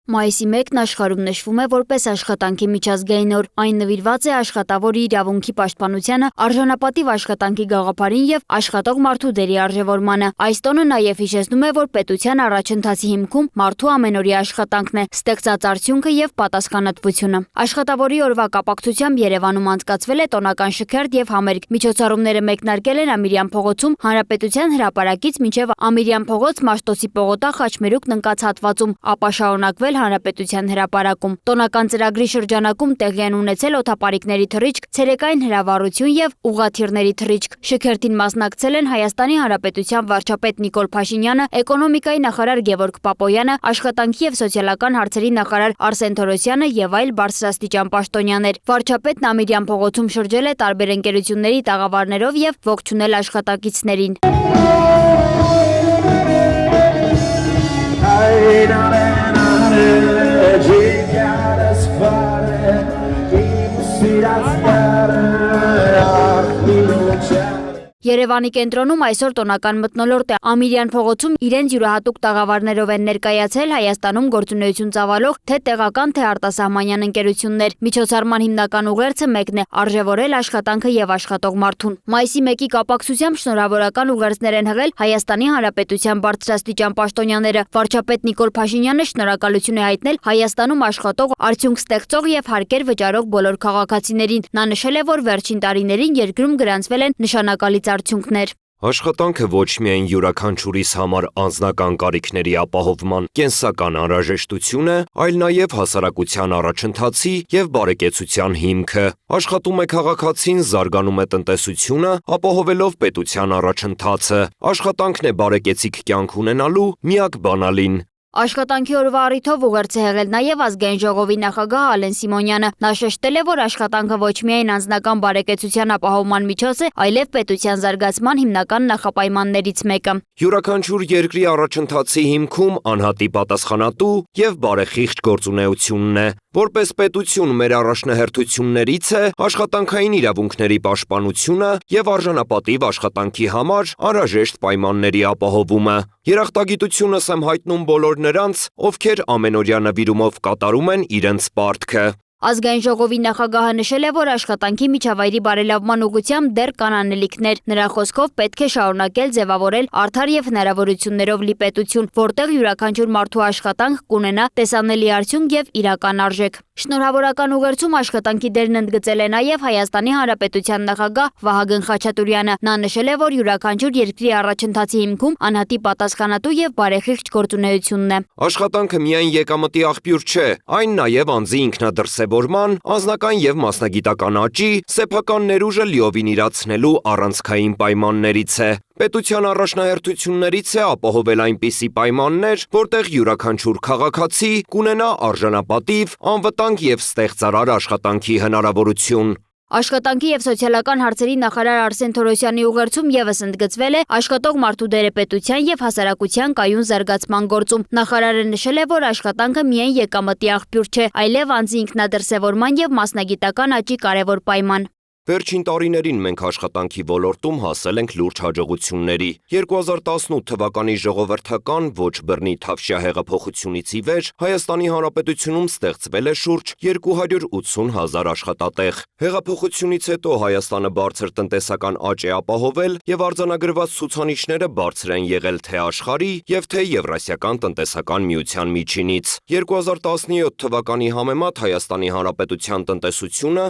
Մայիսի 1-ն աշխարհում նշվում է որպես աշխատանքի միջազգային օր։ Այն նվիրված է աշխատավորի իրավունքի պաշտպանությանը, արժանապատիվ աշխատանքի գաղափարին եւ աշխատող մարդու դերի արժեվորմանը։ Այս տոնը նաեւ հիշեցնում է, որ պետության առաջընթացի հիմքում մարդու ամենօրյա աշխատանքն է, ստեղծած արդյունքը եւ պատասխանատվությունը։ Աշխատավորի օրվա կապակցությամբ Երևանում անցկացվել է տոնական շքերթ եւ համերգ։ Միջոցառումները մեկնարկել են Ամիրյան փողոցում, Հանրապետության հրապարակից մինչեւ Ամիրյան փողոց, Մաշտոցի պողոտա, Խաչմերուկ ընկած հատվածում, ապա շարունակվել Հանրապետության հրապարակում։ Տոնական ծրագրի շրջանակում տեղի են ունեցել օդապարիկների թռիչք, ցերեկային հրավառություն եւ ուղղաթիռների թռիչք։ Շքերթին մասնակցել են Հայաստանի Հանրապետության վարչապետ Նիկոլ Փաշինյանը, էկոնոմիկայի նախարար Գևորգ Պապոյանը, աշխատանքի եւ սոցիալական հարցերի նախարար Արսեն Թորոսյանը եւ այլ բարձրաստիճան պաշտոնյաներ։ Վարչապետն Ամիրյան փողոցում շրջել է տարբեր ընկերությունների տաղավարներով եւ ողջունել աշխատակիցներին։ Երևանի կենտրոնում այսօր տոնական մթնոլորտ է։ Ամիրյան փողոցում իրենց յուրահատուկ տաղավարներով են ներկայացել Հայաստանում գործունեություն ծավալող թե տեղական, թե արտասահմանյան ընկերություններ։ Միջոցառման հիմնական ուղերձը մեկն է՝ արժևորել աշխատանքը եւ աշխատող մարդուն։ Մայիսի 1-ի կապակցությամբ շնորհավորական ուղերձներ են հղել Հայաստանի Հանրապետության բարձրաստիճան պաշտոնյաները։ Վարչապետ Նիկոլ Փաշինյանը շնորհակալություն է հայտնել Հայաստանում աշխատող, արդյունք ստեղծող եւ հարկեր վճարող բոլոր քաղաքացիներին։ Նա նշել է, որ վերջին տարիներին երկրում գրանցվել են նշանակալի արդյունքներ։ Աշխատանքը ոչ միայն յուրաքանչյուրիս համար անձնական կարիքների ապահովման կենսական անհրաժեշտություն է, այլ նաև հասարակության առաջընթացի եւ բարեկեցության հիմքը։ Աշխատում է քաղաքացին, զարգանում է տնտեսությունը, ապահովելով պետության առաջընթացը։ Աշխատանքն է բարեկեցիկ կյանք ունենալու միակ բանալին։ Աշխատանքի օրվա առիթով ուղերձ է հղել նաև ազգային ժողովի նախագահ Ալեն Սիմոնյանը։ Նա շեշտել է, որ աշխատանքը ոչ միայն անձնական բարեկեցության ապահովման միջոց է, այլև պետության զարգացման հիմնական նախապայմաններից մեկը։ Յուրաքանչյուր երկրի առաջընթացի հիմքում անհատի պատասխանատու եւ բարեխիղճ գործունեությունն է։ Որպես պետություն մեր առաջնահերթություններից է աշխատանքային իրավունքների պաշտպանությունը եւ արժանապատիվ աշխատանքի համար անհրաժեշտ պայմանների ապահովումը։ Երախտագիտությունս եմ հայտնում բոլոր նրանց, ովքեր ամենօրյա նվիրումով կատարում են իրենց պարտքը։ Ազգային ժողովի նախագահը նշել է, որ աշխատանքի միջավայրի բարելավման ուղղությամբ դեռ կան անելիքներ։ Նրա խոսքով պետք է շարունակել ձևավորել արդար եւ հնարավորություններով լի պետություն, որտեղ յուրաքանչյուր մարդու աշխատանք կունենա տեսանելի արդյունք եւ իրական արժեք։ Շնորհավորական ուղերձում աշխատանքի դերն ընդգծել է նաև Հայաստանի Հանրապետության նախագահ Վահագն Խաչատուրյանը։ Նա նշել է, որ յուրաքանչյուր երկրի առաջընթացի հիմքում անհատի պատասխանատու եւ բարեխիղճ գործունեությունն է։ Աշխատանքը միայն եկամտի աղբյուր չէ, այն նաև անձի ինքնադրսևորման, անձնական եւ մասնագիտական աճի, սեփական ներուժը լիովին իրացնելու առանցքային պայմաններից է։ Պետության առաջնահերթություններից է ապահովել այնպիսի պայմաններ, որտեղ յուրաքանչյուր քաղաքացի կունենա արժանապատիվ, անվտանգ եւ ստեղծարար աշխատանքի հնարավորություն։ Աշխատանքի եւ սոցիալական հարցերի նախարար Արսեն Թորոսյանի ուղերձում եւս ընդգծվել է աշխատող մարդու դերը պետության եւ հասարակության կայուն զարգացման գործում։ Նախարարը նշել է, որ աշխատանքը միայն եկամտի աղբյուր չէ, այլև անձի ինքնադրսևորման եւ մասնագիտական աճի կարևոր պայման։ Վերջին տարիներին մենք աշխատանքի ոլորտում հասել ենք լուրջ հաջողությունների։ 2018 թվականի ժողովրդական ոչ բռնի Թավշյա հեղափոխությունից ի վեր Հայաստանի Հանրապետությունում ստեղծվել է շուրջ 280,000 աշխատատեղ։ Հեղափոխությունից հետո Հայաստանը բարձր տնտեսական աճ է ապահովել եւ արձանագրված ցուցանիշները բարձր են եղել թե աշխարհի եւ թե Եվրասիական տնտեսական միության միջինից։ 2017 թվականի համեմատ Հայաստանի Հանրապետության տնտեսությունը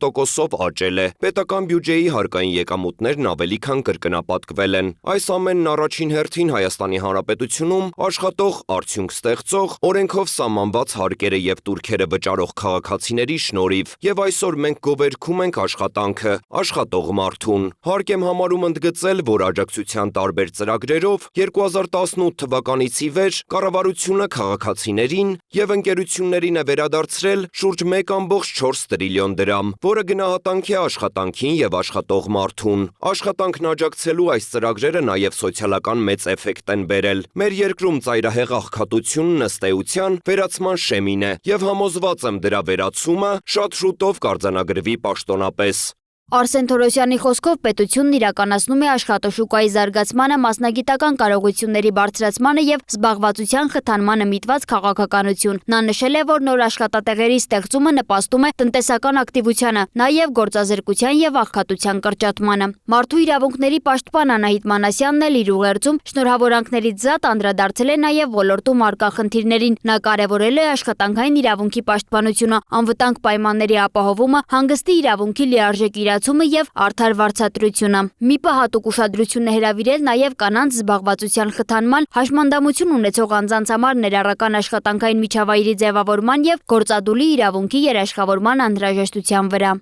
53.9%-ով աճել է։ Պետական բյուջեի հարկային եկամուտներն ավելի քան կրկնապատկվել են։ Այս ամենն առաջին հերթին Հայաստանի Հանրապետությունում աշխատող, արդյունք ստեղծող, օրենքով սահմանված հարկերը եւ տուրքերը վճարող քաղաքացիների շնորհիվ, եւ այսօր մենք գովերգում ենք աշխատանքը, աշխատող մարդուն։ Հարկ եմ համարում ընդգծել, որ աջակցության տարբեր ծրագրերով 2018 թվականից ի վեր կառավարությունը քաղաքացիներին եւ ընկերություններին է վերադարձրել շուրջ 1.4 տրիլիոն դրամ, որը գնահատանք է աշխատանքին եւ աշխատող մարդուն։ Աշխատանքն աջակցելու այս ծրագրերը նաեւ սոցիալական մեծ էֆեկտ են բերել։ Մեր երկրում ծայրահեղ աղքատությունն ըստ էության վերացման շեմին է եւ համոզված եմ դրա վերացումը շատ շուտով կարձանագրվի պաշտոնապես։ Արսեն Թորոսյանի խոսքով պետությունն իրականացնում է աշխատաշուկայի զարգացմանը, մասնագիտական կարողությունների բարձրացմանը եւ զբաղվածության խթանմանը միտված քաղաքականություն։ Նա նշել է, որ նոր աշխատատեղերի ստեղծումը նպաստում է տնտեսական ակտիվությանը, նաեւ գործազրկության եւ աղքատության կրճատմանը։ Մարդու իրավունքների պաշտպան Անահիտ Մանասյանն էլ իր ուղերձում շնորհավորանքներից զատ անդրադարձել է նաեւ ոլորտում առկա խնդիրներին։ Նա կարևորել է աշխատանքային իրավունքի պաշտպանությունը, անվտանգ պայմանների ապահովումը, հանգստի իրավունքի լիարժեք եւ արդար վարձատրությունը։ ՄԻՊ-ը հատուկ ուշադրություն է հրավիրել նաև կանանց զբաղվածության խթանման, հաշմանդամություն ունեցող անձանց համար ներառական աշխատանքային միջավայրի ձևավորման եւ գործադուլի իրավունքի երաշխավորման անհրաժեշտության վրա։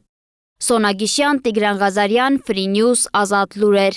Սոնա Գիշյան, Տիգրան Ղազարյան, Free News, Ազատ լուրեր։